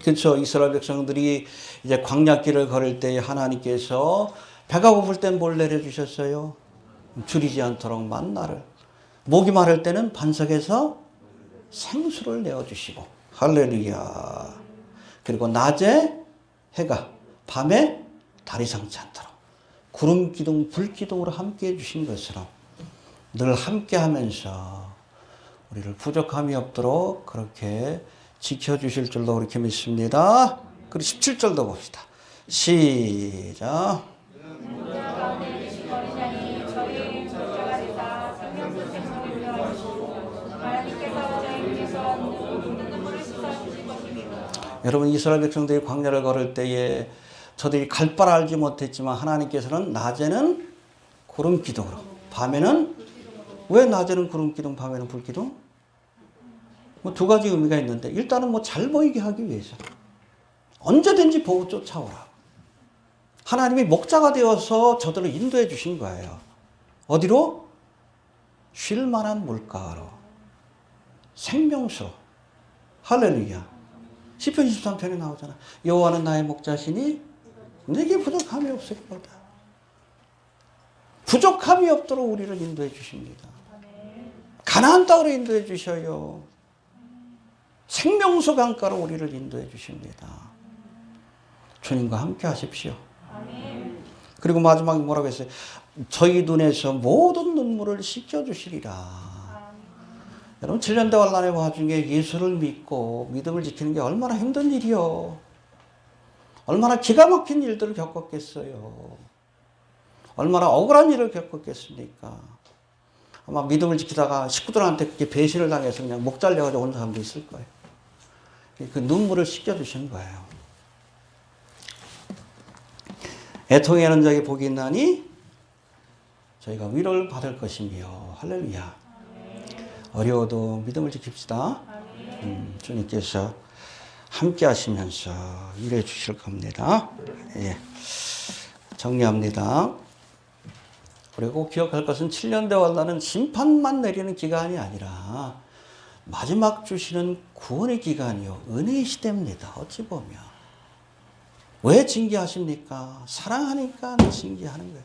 [SPEAKER 1] 그렇죠. 이스라엘 백성들이 이제 광야길을 걸을 때에 하나님께서 배가 고플 땐 뭘 내려주셨어요? 줄이지 않도록 만나를. 목이 마를 때는 반석에서 생수를 내어주시고 할렐루야. 그리고 낮에 해가, 밤에 달이 상치 않도록 구름 기둥, 불 기둥으로 함께 해주신 것처럼 늘 함께 하면서 우리를 부족함이 없도록 그렇게 지켜주실 줄로 그렇게 믿습니다. 그리고 17절도 봅시다. 시작. 여러분, 이스라엘 백성들이 광야를 걸을 때에 저들이 갈 바를 알지 못했지만 하나님께서는 낮에는 구름 기둥으로, 밤에는, 왜 낮에는 구름 기둥, 밤에는 불 기둥? 뭐 두 가지 의미가 있는데, 일단은 뭐 잘 보이게 하기 위해서 언제든지 보고 쫓아오라. 하나님이 목자가 되어서 저들을 인도해 주신 거예요. 어디로? 쉴 만한 물가로, 생명수로. 할렐루야. 시편 23편에 나오잖아. 여호와는 나의 목자시니 내게 부족함이 없을 거다. 부족함이 없도록 우리를 인도해 주십니다. 가나안 땅으로 인도해 주셔요. 생명수 강가로 우리를 인도해 주십니다. 주님과 함께 하십시오. 그리고 마지막에 뭐라고 했어요? 저희 눈에서 모든 눈물을 씻겨주시리라. 여러분, 7년대 환난의 와중에 예수를 믿고 믿음을 지키는 게 얼마나 힘든 일이요. 얼마나 기가 막힌 일들을 겪었겠어요. 얼마나 억울한 일을 겪었겠습니까? 아마 믿음을 지키다가 식구들한테 그렇게 배신을 당해서 그냥 목 잘려가지고 온 사람도 있을 거예요. 그 눈물을 씻겨주신 거예요. 애통하는 자에게 복이 있나니 저희가 위로를 받을 것이며 할렐루야. 어려워도 믿음을 지킵시다. 주님께서 함께 하시면서 일해 주실 겁니다. 예. 정리합니다. 그리고 기억할 것은 7년대 환난은 심판만 내리는 기간이 아니라 마지막 주시는 구원의 기간이요, 은혜의 시대입니다. 어찌 보면. 왜 징계하십니까? 사랑하니까 징계하는 거예요.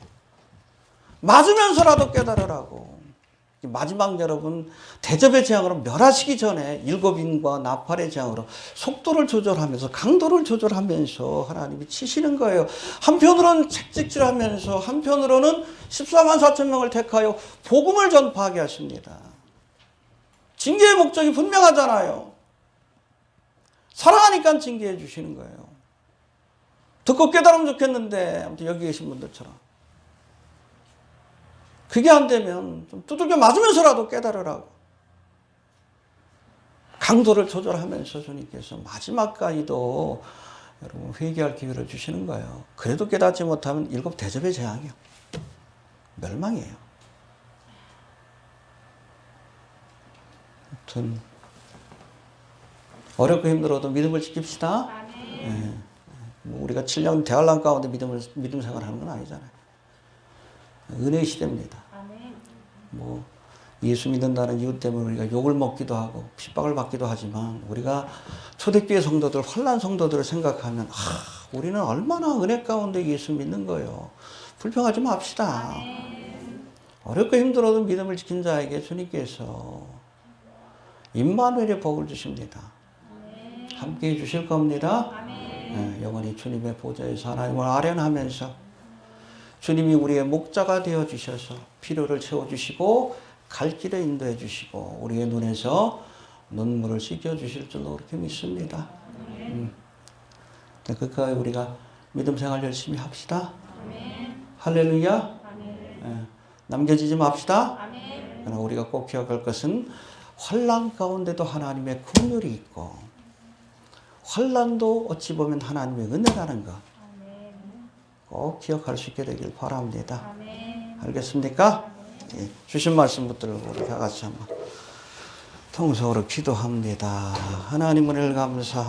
[SPEAKER 1] 맞으면서라도 깨달으라고. 마지막 여러분, 대접의 재앙으로 멸하시기 전에 일곱인과 나팔의 재앙으로 속도를 조절하면서, 강도를 조절하면서 하나님이 치시는 거예요. 한편으로는 책찍질하면서 한편으로는 14만 4천 명을 택하여 복음을 전파하게 하십니다. 징계의 목적이 분명하잖아요. 사랑하니까 징계해 주시는 거예요. 듣고 깨달으면 좋겠는데 아무튼 여기 계신 분들처럼 그게 안 되면 좀 두들겨 맞으면서라도 깨달으라고 강도를 조절하면서 주님께서 마지막까지도 여러분 회개할 기회를 주시는 거예요. 그래도 깨닫지 못하면 7 대접의 재앙이요. 멸망이에요. 아무튼 어렵고 힘들어도 믿음을 지킵시다. 네. 뭐 우리가 7년 대환란 가운데 믿음 생활하는 건 아니잖아요. 은혜의 시대입니다. 뭐 예수 믿는다는 이유 때문에 우리가 욕을 먹기도 하고 핍박을 받기도 하지만 우리가 초대교회 성도들, 환난 성도들을 생각하면 우리는 얼마나 은혜 가운데 예수 믿는 거예요. 불평하지 맙시다. 어렵고 힘들어도 믿음을 지킨 자에게 주님께서 임마누엘의 복을 주십니다. 함께 해 주실 겁니다. 네, 영원히 주님의 보좌에서 하나님을 아련하면서 주님이 우리의 목자가 되어 주셔서 필요를 채워주시고 갈 길에 인도해 주시고 우리의 눈에서 눈물을 씻겨 주실 줄로 그렇게 믿습니다. 끝까지 우리가 믿음 생활 열심히 합시다. 할렐루야. 네, 남겨지지 맙시다. 그러나 우리가 꼭 기억할 것은 환난 가운데도 하나님의 긍휼이 있고 환난도 어찌 보면 하나님의 은혜라는 것 꼭 기억할 수 있게 되길 바랍니다. 알겠습니까? 예, 주신 말씀 붙들고 우리 다 같이 한번 통성으로 기도합니다. 하나님 은혜를 감사합니다.